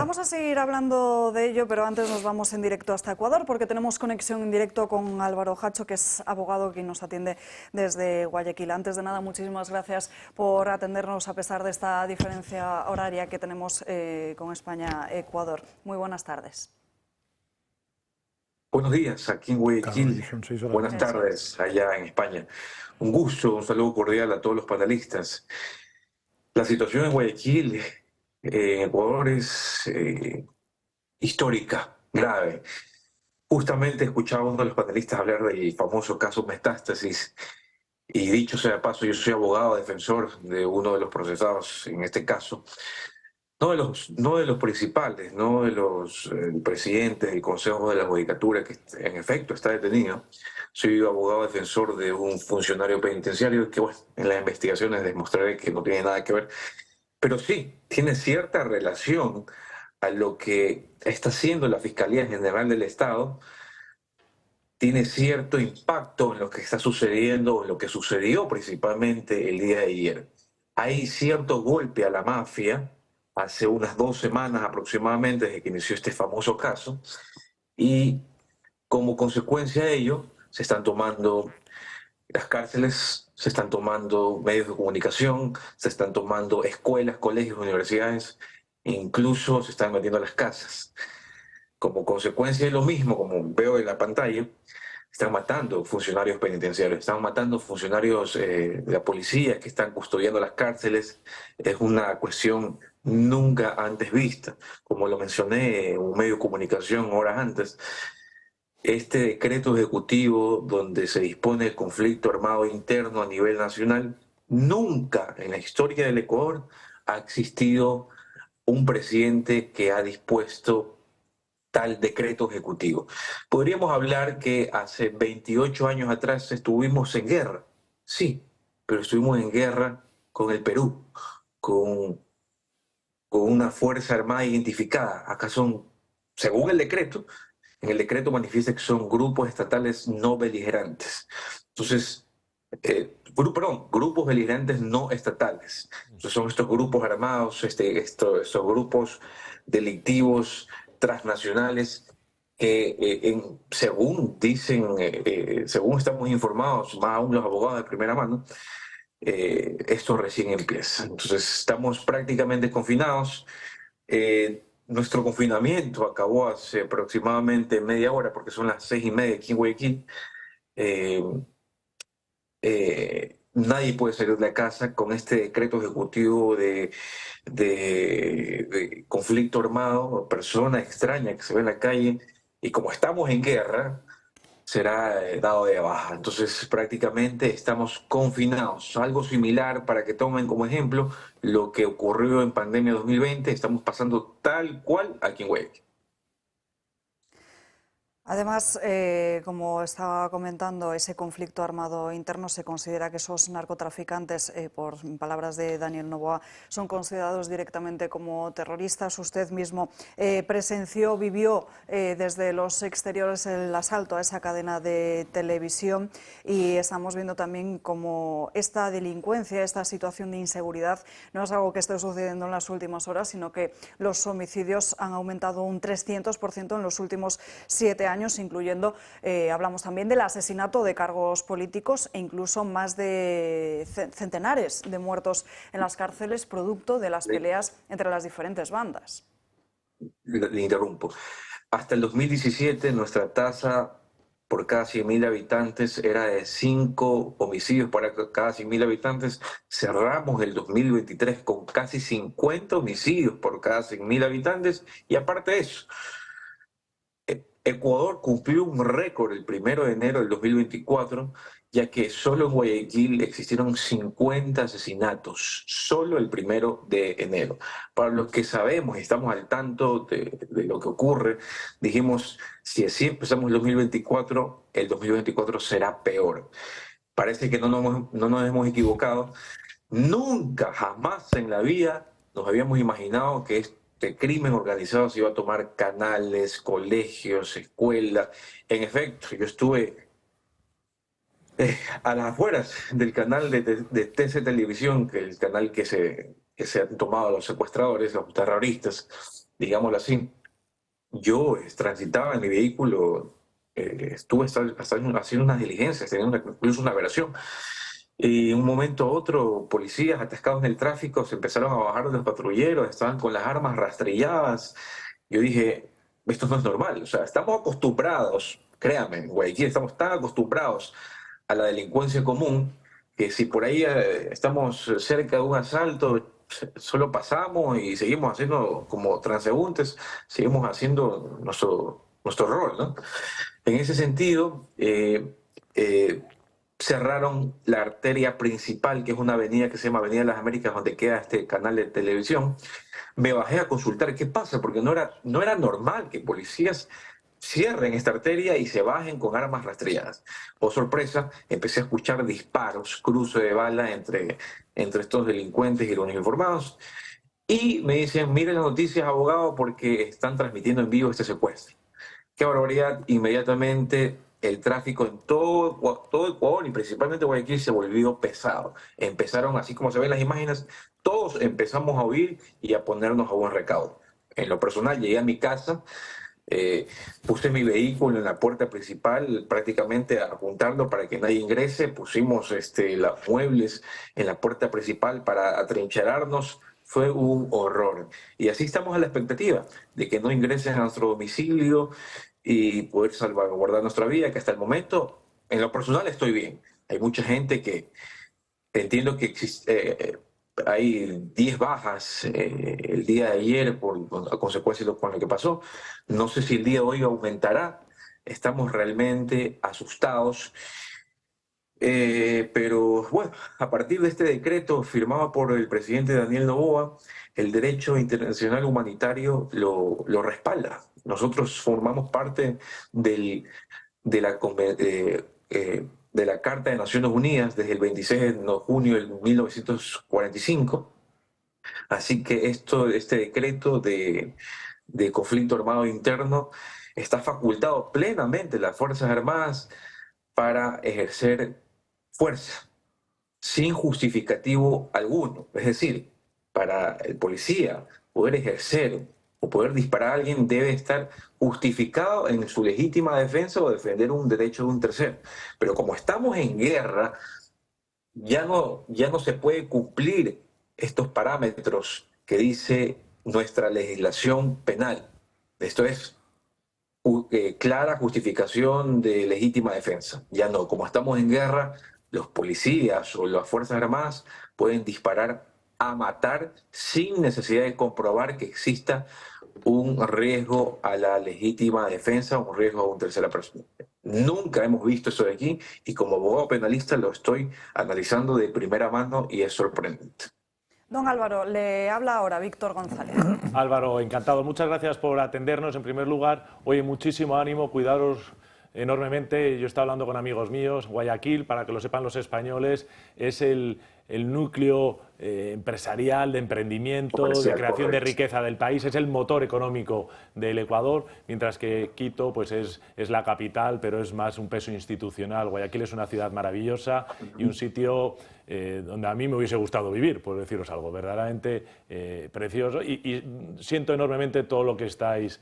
Vamos a seguir hablando de ello, pero antes nos vamos en directo hasta Ecuador porque tenemos conexión en directo con Álvaro Hacho, que es abogado que nos atiende desde Guayaquil. Antes de nada, muchísimas gracias por atendernos a pesar de esta diferencia horaria que tenemos con España-Ecuador. Muy buenas tardes. Buenos días, aquí en Guayaquil. Buenas Eso tardes, allá en España. Un gusto, un saludo cordial a todos los panelistas. La situación en Guayaquil, en Ecuador, es histórica, grave. Justamente escuchaba a uno de los panelistas hablar del famoso caso Metástasis, y dicho sea de paso, yo soy abogado defensor de uno de los procesados en este caso. No de los principales, no de los presidentes del Consejo de la Judicatura, que en efecto está detenido. Soy abogado defensor de un funcionario penitenciario que, bueno, en las investigaciones demostraré que no tiene nada que ver, pero sí tiene cierta relación a lo que está haciendo la Fiscalía General del Estado, tiene cierto impacto en lo que está sucediendo, en lo que sucedió principalmente el día de ayer. Hay cierto golpe a la mafia hace unas 2 semanas aproximadamente desde que inició este famoso caso, y como consecuencia de ello se están tomando las cárceles, se están tomando medios de comunicación, se están tomando escuelas, colegios, universidades, e incluso se están metiendo a las casas. Como consecuencia de lo mismo, como veo en la pantalla, están matando funcionarios penitenciarios, están matando funcionarios de la policía que están custodiando las cárceles. Es una cuestión nunca antes vista. Como lo mencioné en un medio de comunicación horas antes, este decreto ejecutivo donde se dispone el conflicto armado interno a nivel nacional, nunca en la historia del Ecuador ha existido un presidente que ha dispuesto tal decreto ejecutivo. Podríamos hablar que hace 28 años atrás estuvimos en guerra, sí, pero estuvimos en guerra con el Perú, con, con una fuerza armada identificada. Acá son, según el decreto, en el decreto manifiesta que son grupos estatales no beligerantes. Entonces, grupos beligerantes no estatales. Entonces son estos grupos armados, estos grupos delictivos transnacionales que, según dicen, según estamos informados, más aún los abogados de primera mano, esto recién empieza. Entonces estamos prácticamente confinados. Nuestro confinamiento acabó hace aproximadamente media hora, porque son las 6:30 aquí en Guayaquil. Nadie puede salir de la casa con este decreto ejecutivo de conflicto armado, persona extraña que se ve en la calle, y como estamos en guerra, será dado de baja. Entonces prácticamente estamos confinados. Algo similar, para que tomen como ejemplo lo que ocurrió en pandemia 2020, estamos pasando tal cual aquí en Guayaquil. Además, como estaba comentando, ese conflicto armado interno se considera que esos narcotraficantes, por palabras de Daniel Noboa, son considerados directamente como terroristas. Usted mismo presenció, vivió desde los exteriores el asalto a esa cadena de televisión, y estamos viendo también cómo esta delincuencia, esta situación de inseguridad, no es algo que esté sucediendo en las últimas horas, sino que los homicidios han aumentado un 300% en los últimos 7 años, incluyendo, hablamos también del asesinato de cargos políticos e incluso más de centenares de muertos en las cárceles producto de las peleas entre las diferentes bandas. Le interrumpo. Hasta el 2017 nuestra tasa por cada 100.000 habitantes era de 5 homicidios para cada 100.000 habitantes. Cerramos el 2023 con casi 50 homicidios por cada 100.000 habitantes, y aparte de eso, Ecuador cumplió un récord el 1 de enero del 2024, ya que solo en Guayaquil existieron 50 asesinatos, solo el 1 de enero. Para los que sabemos y estamos al tanto de lo que ocurre, dijimos, si así empezamos el 2024 será peor. Parece que no nos hemos equivocado. Nunca, jamás en la vida nos habíamos imaginado que este crimen organizado se iba a tomar canales, colegios, escuelas. En efecto, yo estuve a las afueras del canal de TC Televisión, que es el canal que se han tomado los secuestradores, los terroristas, digámoslo así. Yo transitaba en mi vehículo, estuve haciendo unas diligencias, teniendo incluso una versión. Y en un momento a otro, policías atascados en el tráfico se empezaron a bajar de los patrulleros, estaban con las armas rastrilladas. Yo dije, esto no es normal. O sea, estamos acostumbrados, créanme, en Guayaquil estamos tan acostumbrados a la delincuencia común que si por ahí estamos cerca de un asalto, solo pasamos y seguimos haciendo como transeúntes, seguimos haciendo nuestro rol, ¿no? En ese sentido, eh, cerraron la arteria principal, que es una avenida que se llama Avenida de las Américas, donde queda este canal de televisión. Me bajé a consultar qué pasa, porque no era normal que policías cierren esta arteria y se bajen con armas rastrilladas. Oh, sorpresa, empecé a escuchar disparos, cruce de bala entre estos delincuentes y los uniformados. Y me dicen, miren las noticias, abogado, porque están transmitiendo en vivo este secuestro. Qué barbaridad, inmediatamente el tráfico en todo Ecuador y principalmente Guayaquil se volvió pesado. Empezaron, así como se ven las imágenes, todos empezamos a huir y a ponernos a buen recaudo. En lo personal, llegué a mi casa, puse mi vehículo en la puerta principal, prácticamente apuntando para que nadie ingrese, pusimos los muebles en la puerta principal para atrincherarnos. Fue un horror. Y así estamos a la expectativa de que no ingresen a nuestro domicilio y poder salvaguardar nuestra vida, que hasta el momento, en lo personal, estoy bien. Hay mucha gente que entiendo que hay 10 bajas el día de ayer a consecuencia con lo que pasó. No sé si el día de hoy aumentará. Estamos realmente asustados. Pero bueno, a partir de este decreto firmado por el presidente Daniel Noboa, el derecho internacional humanitario lo respalda. Nosotros formamos parte del, de, la, de la Carta de Naciones Unidas desde el 26 de junio de 1945. Así que este decreto de conflicto armado interno está facultado plenamente las Fuerzas Armadas para ejercer fuerza, sin justificativo alguno. Es decir, para el policía poder ejercer o poder disparar a alguien debe estar justificado en su legítima defensa o defender un derecho de un tercero. Pero como estamos en guerra, ya no se puede cumplir estos parámetros que dice nuestra legislación penal. Esto es clara justificación de legítima defensa. Ya no, como estamos en guerra, los policías o las Fuerzas Armadas pueden disparar a matar sin necesidad de comprobar que exista un riesgo a la legítima defensa, un riesgo a una tercera persona. Nunca hemos visto eso de aquí y como abogado penalista lo estoy analizando de primera mano y es sorprendente. Don Álvaro, le habla ahora Víctor González. Álvaro, encantado. Muchas gracias por atendernos en primer lugar. Oye, muchísimo ánimo, cuidaros enormemente. Yo estaba hablando con amigos míos. Guayaquil, para que lo sepan los españoles, es el núcleo empresarial, de emprendimiento, de creación de riqueza del país, es el motor económico del Ecuador, mientras que Quito pues es la capital, pero es más un peso institucional. Guayaquil es una ciudad maravillosa y un sitio donde a mí me hubiese gustado vivir, por deciros algo, verdaderamente precioso, y siento enormemente todo lo que estáis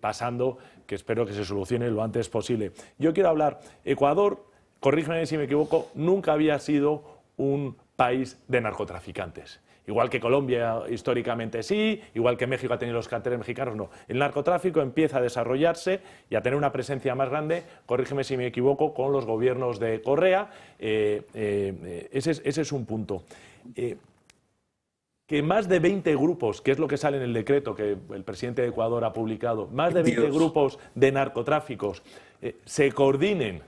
pasando, que espero que se solucione lo antes posible. Yo quiero hablar, Ecuador, corrígeme si me equivoco, nunca había sido un país de narcotraficantes. Igual que Colombia históricamente sí, igual que México ha tenido los carteles mexicanos, no. El narcotráfico empieza a desarrollarse y a tener una presencia más grande, corrígeme si me equivoco, con los gobiernos de Correa. Ese es un punto. Que más de 20 grupos, que es lo que sale en el decreto que el presidente de Ecuador ha publicado, más de 20 grupos de narcotráficos se coordinen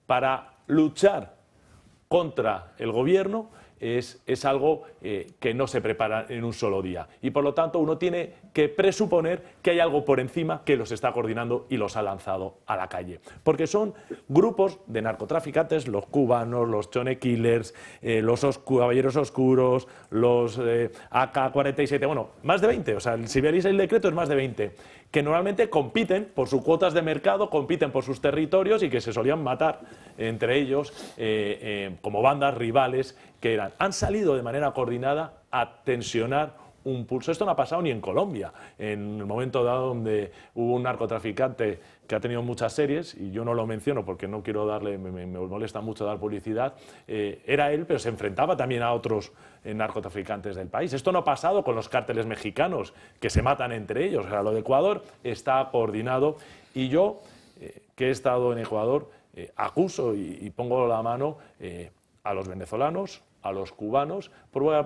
para luchar contra el gobierno, es algo que no se prepara en un solo día. Y por lo tanto uno tiene que presuponer que hay algo por encima que los está coordinando y los ha lanzado a la calle. Porque son grupos de narcotraficantes, los cubanos, los Chone Killers, los Caballeros Oscuros, los AK-47, bueno, más de 20, o sea, si veréis el decreto es más de 20, que normalmente compiten por sus cuotas de mercado, compiten por sus territorios y que se solían matar entre ellos como bandas rivales que eran. Han salido de manera coordinada a tensionar un pulso. Esto no ha pasado ni en Colombia. En el momento dado donde hubo un narcotraficante que ha tenido muchas series, y yo no lo menciono porque no quiero darle, me molesta mucho dar publicidad, era él, pero se enfrentaba también a otros narcotraficantes del país. Esto no ha pasado con los cárteles mexicanos, que se matan entre ellos. O sea, lo de Ecuador está coordinado, y yo, que he estado en Ecuador, acuso y pongo la mano a los venezolanos, a los cubanos,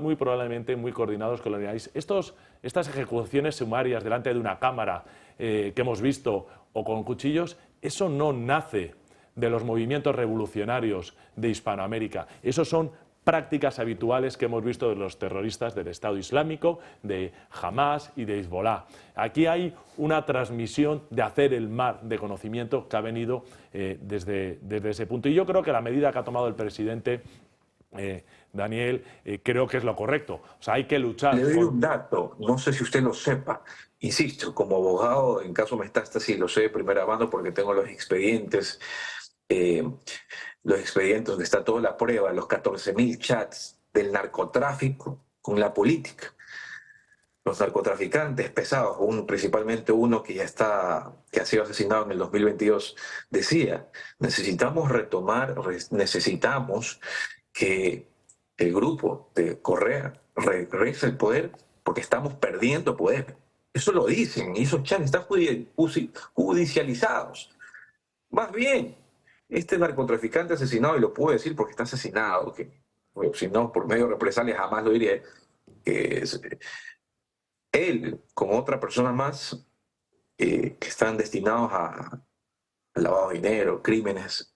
muy probablemente muy coordinados con los iraníes. Estas ejecuciones sumarias delante de una cámara que hemos visto, o con cuchillos, eso no nace de los movimientos revolucionarios de Hispanoamérica. Eso son prácticas habituales que hemos visto de los terroristas del Estado Islámico, de Hamas y de Hezbollah. Aquí hay una transmisión de hacer el mar de conocimiento que ha venido desde ese punto. Y yo creo que la medida que ha tomado el presidente Daniel, creo que es lo correcto. O sea, hay que luchar. Le doy un dato, no sé si usted lo sepa. Insisto, como abogado en caso Metástasis lo sé de primera mano porque tengo los expedientes donde está toda la prueba, los 14.000 chats del narcotráfico con la política. Los narcotraficantes pesados, principalmente uno que ha sido asesinado en el 2022, decía, necesitamos que el grupo de Correa regrese el poder porque estamos perdiendo poder. Eso lo dicen, y esos chats están judicializados. Más bien, este narcotraficante asesinado, y lo puedo decir porque está asesinado, que si no, por medio de represalias jamás lo diría, que él con otra persona más que están destinados a lavado de dinero, crímenes,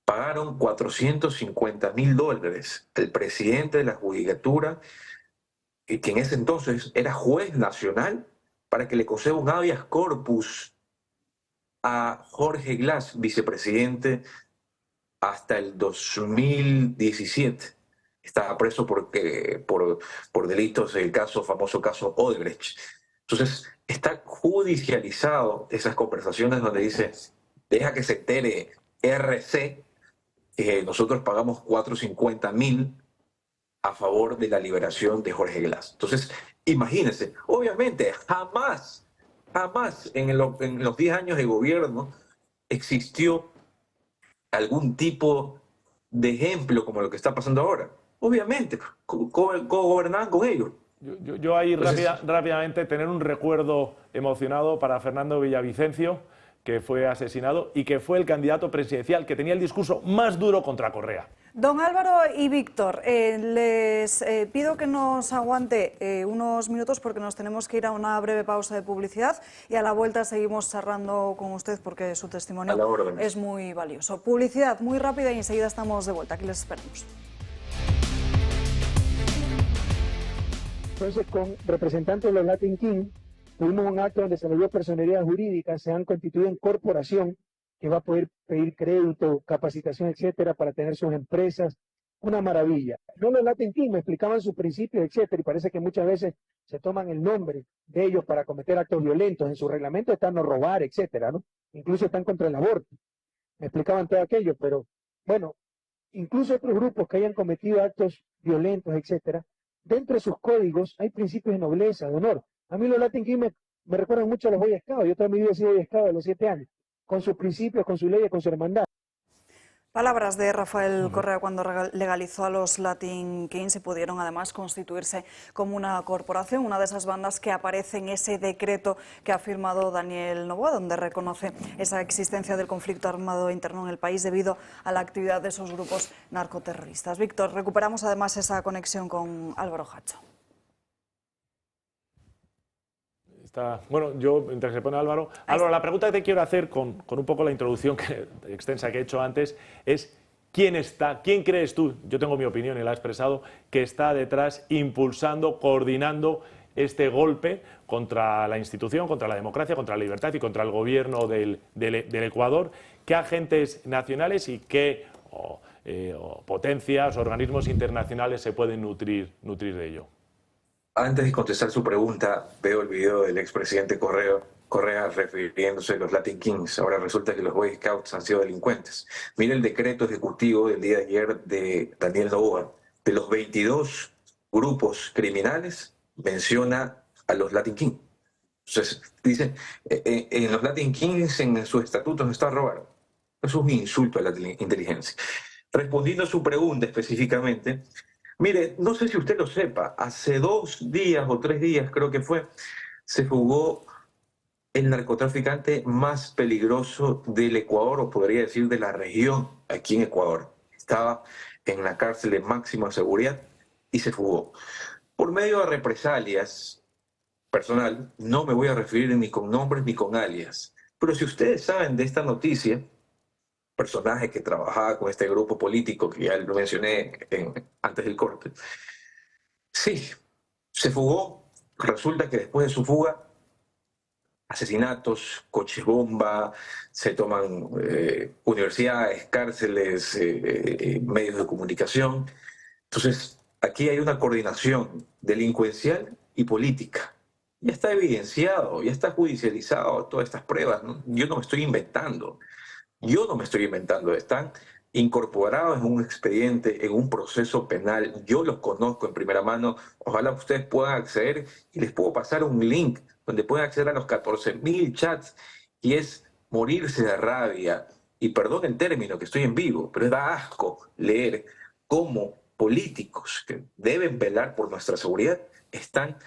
pagaron $450.000 al presidente de la Judicatura, que en ese entonces era juez nacional, para que le conceda un habeas corpus a Jorge Glass, vicepresidente, hasta el 2017. Estaba preso por delitos, el famoso caso Odebrecht. Entonces, está judicializado esas conversaciones donde dice, deja que se entere RC, nosotros pagamos $450.000 a favor de la liberación de Jorge Glass. Entonces, imagínense, obviamente jamás en los 10 años de gobierno existió algún tipo de ejemplo como lo que está pasando ahora. Obviamente, gobernaban con ellos. Yo ahí rápidamente tener un recuerdo emocionado para Fernando Villavicencio, que fue asesinado y que fue el candidato presidencial que tenía el discurso más duro contra Correa. Don Álvaro y Víctor, les pido que nos aguante unos minutos porque nos tenemos que ir a una breve pausa de publicidad y a la vuelta seguimos charlando con usted porque su testimonio es muy valioso. Publicidad muy rápida y enseguida estamos de vuelta. Aquí les esperamos. Entonces, con representantes de los Latin Kings, tuvimos un acto donde se nos dio personalidad jurídica, se han constituido en corporación que va a poder pedir crédito, capacitación, etcétera, para tener sus empresas. Una maravilla. No los Latin Kings me explicaban sus principios, etcétera, y parece que muchas veces se toman el nombre de ellos para cometer actos violentos. En su reglamento está no robar, etcétera, ¿no? Incluso están contra el aborto. Me explicaban todo aquello, pero bueno, incluso otros grupos que hayan cometido actos violentos, etcétera, dentro de sus códigos hay principios de nobleza, de honor. A mí los Latin Kings me recuerdan mucho a los Boy Scouts. Yo toda mi vida he sido Boy Scout a los 7 años, con sus principios, con sus leyes, con su hermandad. Palabras de Rafael Correa cuando legalizó a los Latin Kings y pudieron además constituirse como una corporación, una de esas bandas que aparece en ese decreto que ha firmado Daniel Noboa, donde reconoce esa existencia del conflicto armado interno en el país debido a la actividad de esos grupos narcoterroristas. Víctor, recuperamos además esa conexión con Álvaro Hacho. Bueno, yo, mientras se pone Álvaro, la pregunta que te quiero hacer con un poco la introducción extensa que he hecho antes es ¿quién crees tú, yo tengo mi opinión y la he expresado, que está detrás impulsando, coordinando este golpe contra la institución, contra la democracia, contra la libertad y contra el gobierno del Ecuador? ¿Qué agentes nacionales y qué potencias, organismos internacionales se pueden nutrir de ello? Antes de contestar su pregunta, veo el video del expresidente Correa refiriéndose a los Latin Kings. Ahora resulta que los Boy Scouts han sido delincuentes. Mire el decreto ejecutivo del día de ayer de Daniel Noboa. De los 22 grupos criminales, menciona a los Latin Kings. Entonces, dice, en los Latin Kings, en sus estatutos está robar. Eso es un insulto a la inteligencia. Respondiendo a su pregunta específicamente, mire, no sé si usted lo sepa, hace 2 días o 3 días creo que fue, se fugó el narcotraficante más peligroso del Ecuador, o podría decir de la región, aquí en Ecuador. Estaba en la cárcel de máxima seguridad y se fugó. Por medio de represalias personal, no me voy a referir ni con nombres ni con alias, pero si ustedes saben de esta noticia, personaje que trabajaba con este grupo político, que ya lo mencioné antes del corte, sí, se fugó. Resulta que después de su fuga, asesinatos, coches bomba, se toman universidades, cárceles, medios de comunicación. Entonces, aquí hay una coordinación delincuencial y política. Ya está evidenciado, ya está judicializado todas estas pruebas, ¿no? Yo no me estoy inventando. Yo no me estoy inventando. Están incorporados en un expediente, en un proceso penal. Yo los conozco en primera mano. Ojalá ustedes puedan acceder y les puedo pasar un link donde pueden acceder a los 14.000 chats y es morirse de rabia. Y perdón el término, que estoy en vivo, pero da asco leer cómo políticos que deben velar por nuestra seguridad están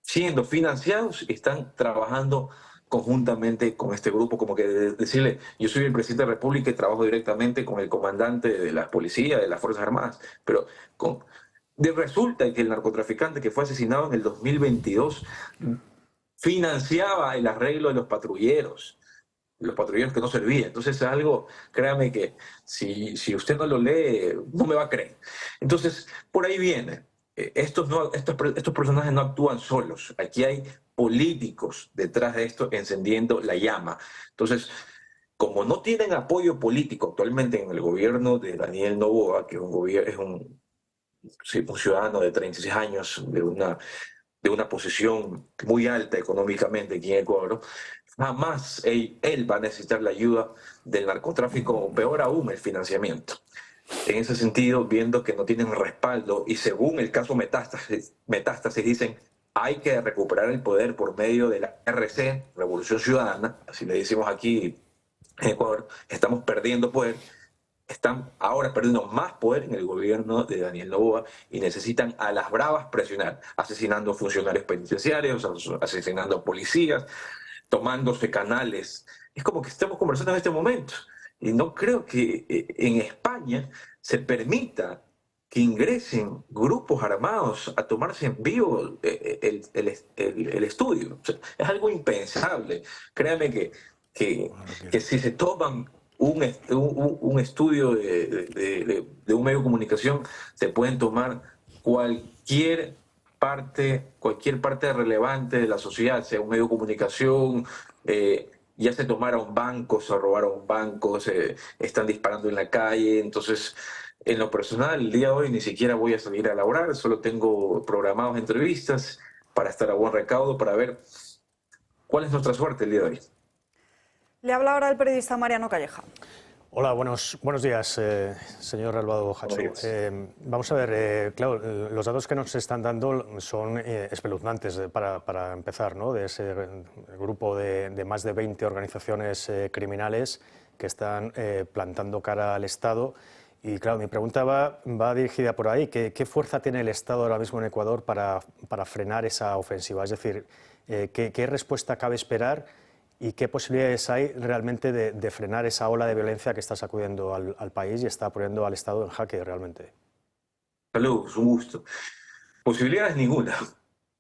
siendo financiados y están trabajando conjuntamente con este grupo, como que decirle, yo soy el presidente de la República y trabajo directamente con el comandante de la policía, de las Fuerzas Armadas, pero resulta que el narcotraficante que fue asesinado en el 2022 financiaba el arreglo de los patrulleros que no servían. Entonces es algo, créame que si usted no lo lee, no me va a creer. Entonces, por ahí viene. Estos personajes no actúan solos. Aquí hay políticos detrás de esto encendiendo la llama. Entonces, como no tienen apoyo político actualmente en el gobierno de Daniel Noboa, que es un ciudadano de 36 años, de una posición muy alta económicamente aquí en Ecuador, jamás él va a necesitar la ayuda del narcotráfico, o peor aún, el financiamiento. En ese sentido, viendo que no tienen respaldo y según el caso Metástasis dicen hay que recuperar el poder por medio de la RC, Revolución Ciudadana, así le decimos aquí en Ecuador, estamos perdiendo poder, están ahora perdiendo más poder en el gobierno de Daniel Noboa y necesitan a las bravas presionar, asesinando funcionarios penitenciarios, asesinando policías, tomándose canales. Es como que estamos conversando en este momento. Y no creo que en España se permita que ingresen grupos armados a tomarse en vivo el estudio. O sea, es algo impensable. Créanme que si se toman un estudio de un medio de comunicación, se pueden tomar cualquier parte relevante de la sociedad, sea un medio de comunicación, ya se tomaron bancos, se robaron bancos, están disparando en la calle. Entonces, en lo personal, el día de hoy ni siquiera voy a salir a laborar, solo tengo programados entrevistas para estar a buen recaudo, para ver cuál es nuestra suerte el día de hoy. Le habla ahora el periodista Mariano Calleja. Hola, buenos días, señor Alvaro Hacho. Vamos a ver, claro, los datos que nos están dando son espeluznantes para empezar, ¿no? De ese grupo de más de 20 organizaciones criminales que están plantando cara al Estado. Y claro, mi pregunta va dirigida por ahí. ¿Qué fuerza tiene el Estado ahora mismo en Ecuador para frenar esa ofensiva? Es decir, ¿qué respuesta cabe esperar? ¿Y qué posibilidades hay realmente de frenar esa ola de violencia que está sacudiendo al país y está poniendo al Estado en jaque realmente? Saludos, un gusto. Posibilidades ninguna.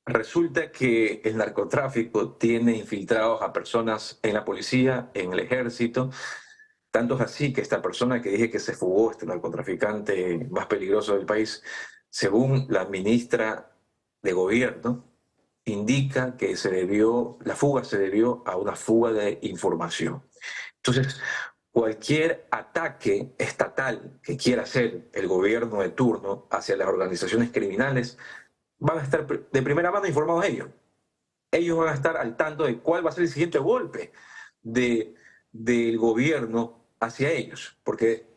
Resulta que el narcotráfico tiene infiltrados a personas en la policía, en el ejército. Tanto es así que esta persona que dije que se fugó, este narcotraficante más peligroso del país, según la ministra de Gobierno, indica que la fuga se debió a una fuga de información. Entonces, cualquier ataque estatal que quiera hacer el gobierno de turno hacia las organizaciones criminales, van a estar de primera mano informados ellos. Ellos van a estar al tanto de cuál va a ser el siguiente golpe del gobierno hacia ellos. Porque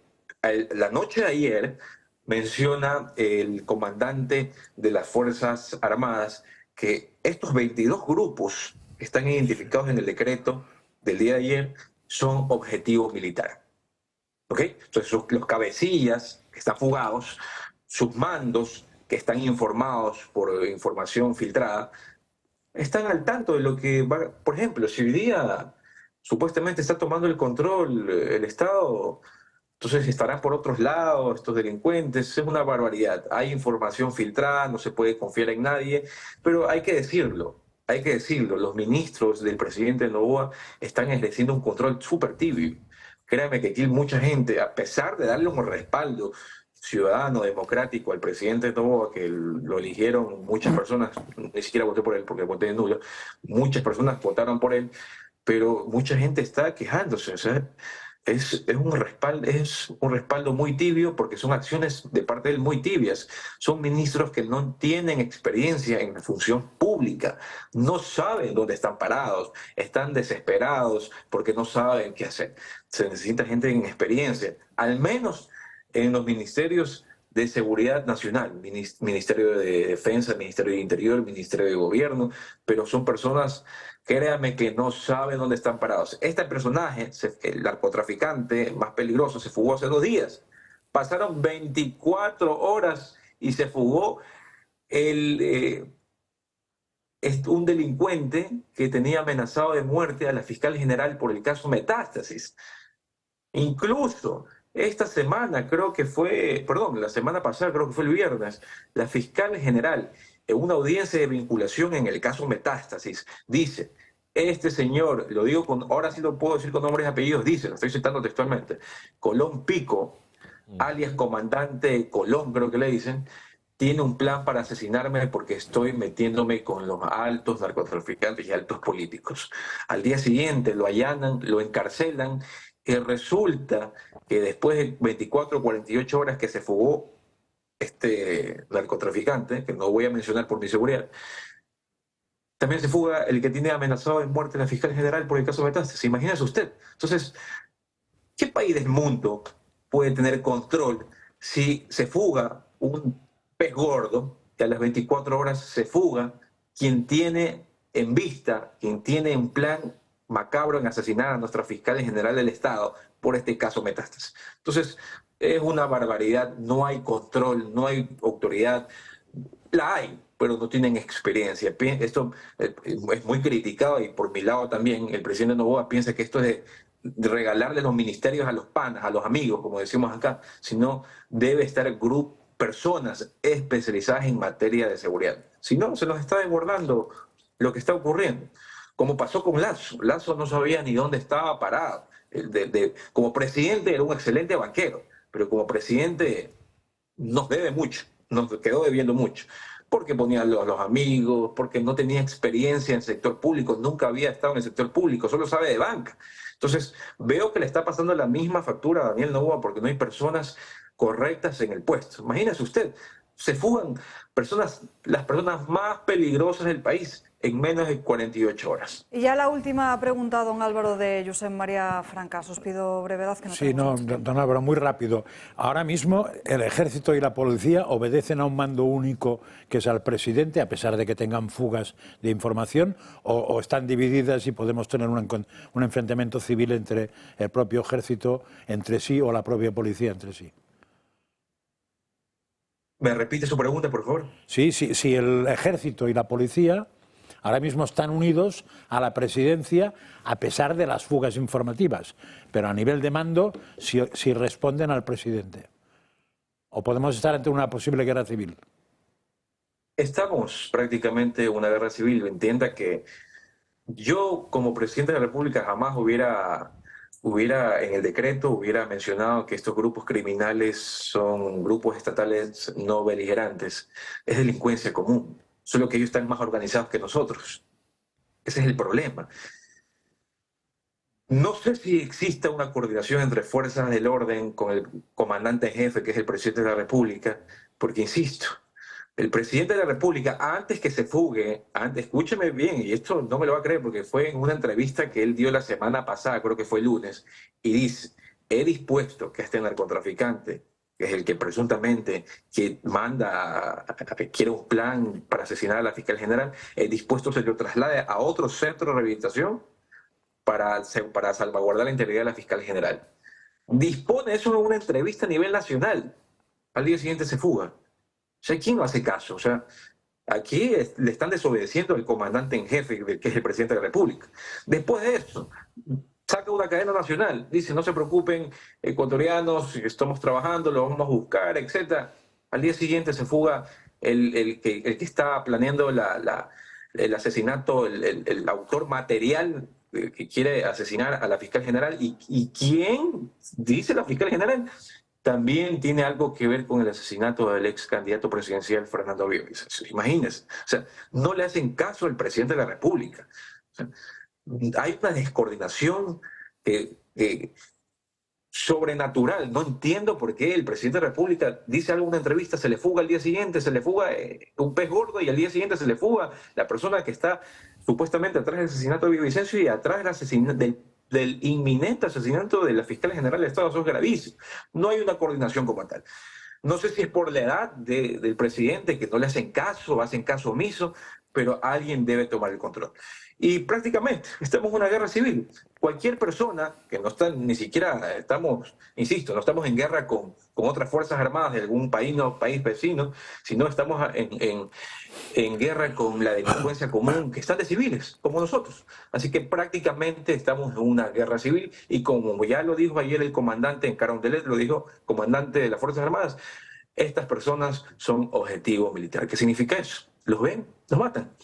la noche de ayer menciona el comandante de las Fuerzas Armadas que estos 22 grupos que están identificados en el decreto del día de ayer son objetivos militares. ¿Ok? Entonces, los cabecillas que están fugados, sus mandos que están informados por información filtrada, están al tanto de lo que va. Por ejemplo, si hoy día supuestamente está tomando el control el Estado, entonces estarán por otros lados estos delincuentes. Es una barbaridad. Hay información filtrada, no se puede confiar en nadie, pero hay que decirlo. Hay que decirlo, los ministros del presidente Noboa están ejerciendo un control súper tibio. Créame que aquí mucha gente, a pesar de darle un respaldo ciudadano, democrático al presidente Noboa, que lo eligieron muchas personas, ni siquiera voté por él porque voté en nulo, muchas personas votaron por él, pero mucha gente está quejándose. O sea, es un respaldo muy tibio porque son acciones de parte de él muy tibias. Son ministros que no tienen experiencia en la función pública, no saben dónde están parados, están desesperados porque no saben qué hacer. Se necesita gente en experiencia, al menos en los ministerios de Seguridad Nacional, Ministerio de Defensa, Ministerio de Interior, Ministerio de Gobierno, pero son personas, créanme, que no saben dónde están parados. Este personaje, el narcotraficante más peligroso, se fugó hace 2 días. Pasaron 24 horas y se fugó un delincuente que tenía amenazado de muerte a la fiscal general por el caso Metástasis. Incluso esta semana, creo que fue, perdón, la semana pasada, creo que fue el viernes, la fiscal general, en una audiencia de vinculación en el caso Metástasis, dice, este señor, lo digo con, ahora sí lo puedo decir con nombres y apellidos, dice, lo estoy citando textualmente, Colón Pico, alias comandante Colón, creo que le dicen, tiene un plan para asesinarme porque estoy metiéndome con los altos narcotraficantes y altos políticos. Al día siguiente lo allanan, lo encarcelan, y resulta que después de 24 o 48 horas que se fugó este narcotraficante, que no voy a mencionar por mi seguridad, también se fuga el que tiene amenazado de muerte a la fiscal general por el caso Metástasis. Imagínese usted. Entonces, ¿qué país del mundo puede tener control si se fuga un pez gordo, que a las 24 horas se fuga quien tiene en vista, quien tiene un plan macabro en asesinar a nuestra fiscal general del Estado por este caso Metástasis? Entonces, es una barbaridad, no hay control, no hay autoridad. La hay, pero no tienen experiencia. Esto es muy criticado y por mi lado también el presidente Noboa piensa que esto es de regalarle los ministerios a los panas, a los amigos, como decimos acá, sino debe estar personas especializadas en materia de seguridad. Si no, se nos está desbordando lo que está ocurriendo. Como pasó con Lasso. Lasso no sabía ni dónde estaba parado. Como presidente era un excelente banquero, pero como presidente nos debe mucho, nos quedó debiendo mucho, porque ponía a los amigos, porque no tenía experiencia en el sector público, nunca había estado en el sector público, solo sabe de banca. Entonces, veo que le está pasando la misma factura a Daniel Noboa porque no hay personas correctas en el puesto. Imagínese usted, se fugan las personas más peligrosas del país en menos de 48 horas. Y ya la última pregunta, don Álvaro, de Josep María Francas. Os pido brevedad. Que no sí, no, don Álvaro, muy rápido. Ahora mismo el Ejército y la Policía obedecen a un mando único que es al presidente, a pesar de que tengan fugas de información, o están divididas y podemos tener un enfrentamiento civil entre el propio Ejército entre sí o la propia Policía entre sí. ¿Me repite su pregunta, por favor? Sí, el Ejército y la Policía ahora mismo están unidos a la presidencia a pesar de las fugas informativas, pero a nivel de mando si responden al presidente. ¿O podemos estar ante una posible guerra civil? Estamos prácticamente en una guerra civil. Entienda que yo como presidente de la República jamás hubiera en el decreto hubiera mencionado que estos grupos criminales son grupos estatales no beligerantes. Es delincuencia común, solo que ellos están más organizados que nosotros. Ese es el problema. No sé si exista una coordinación entre fuerzas del orden con el comandante en jefe, que es el presidente de la República, porque insisto, el presidente de la República, antes que se fugue, escúcheme bien, y esto no me lo va a creer porque fue en una entrevista que él dio la semana pasada, creo que fue el lunes, y dice, he dispuesto que este narcotraficante que es el que presuntamente que manda, quiere un plan para asesinar a la fiscal general, dispuesto se lo traslade a otro centro de rehabilitación para salvaguardar la integridad de la fiscal general. Dispone eso en una entrevista a nivel nacional. Al día siguiente se fuga. O sea, ¿quién no hace caso? O sea, aquí le están desobedeciendo al comandante en jefe, que es el presidente de la República. Después de eso, saca una cadena nacional, dice, no se preocupen, ecuatorianos, estamos trabajando, lo vamos a buscar, etc. Al día siguiente se fuga el que está planeando el asesinato, el autor material que quiere asesinar a la fiscal general. ¿Y quién dice la fiscal general? También tiene algo que ver con el asesinato del ex candidato presidencial Fernando Villavicencio. Imagínense, o sea, no le hacen caso al presidente de la República. O sea, hay una descoordinación sobrenatural. No entiendo por qué el presidente de la República dice algo en una entrevista, se le fuga al día siguiente, se le fuga un pez gordo y al día siguiente se le fuga la persona que está supuestamente atrás del asesinato de Villavicencio y atrás del inminente asesinato de la fiscal general del Estado. Eso es gravísimo. No hay una coordinación como tal. No sé si es por la edad del presidente, que no le hacen caso omiso, pero alguien debe tomar el control. Y prácticamente estamos en una guerra civil. Cualquier persona que no está, ni siquiera estamos, insisto, no estamos en guerra con otras fuerzas armadas de algún país vecino, sino estamos en guerra con la delincuencia común, que están de civiles, como nosotros. Así que prácticamente estamos en una guerra civil, y como ya lo dijo ayer el comandante en Carondelet, lo dijo comandante de las Fuerzas Armadas, estas personas son objetivo militar. ¿Qué significa eso? ¿Los ven? ¿Los matan?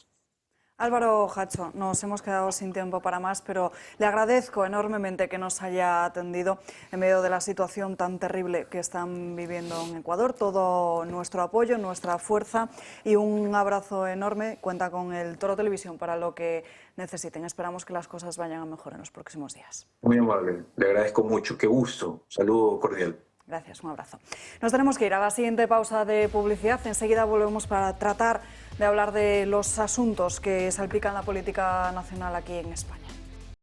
Álvaro Hacho, nos hemos quedado sin tiempo para más, pero le agradezco enormemente que nos haya atendido en medio de la situación tan terrible que están viviendo en Ecuador. Todo nuestro apoyo, nuestra fuerza y un abrazo enorme. Cuenta con el Toro Televisión para lo que necesiten. Esperamos que las cosas vayan a mejor en los próximos días. Muy amable, le agradezco mucho. Qué gusto. Saludo cordial. Gracias, un abrazo. Nos tenemos que ir a la siguiente pausa de publicidad. Enseguida volvemos para tratar de hablar de los asuntos que salpican la política nacional aquí en España.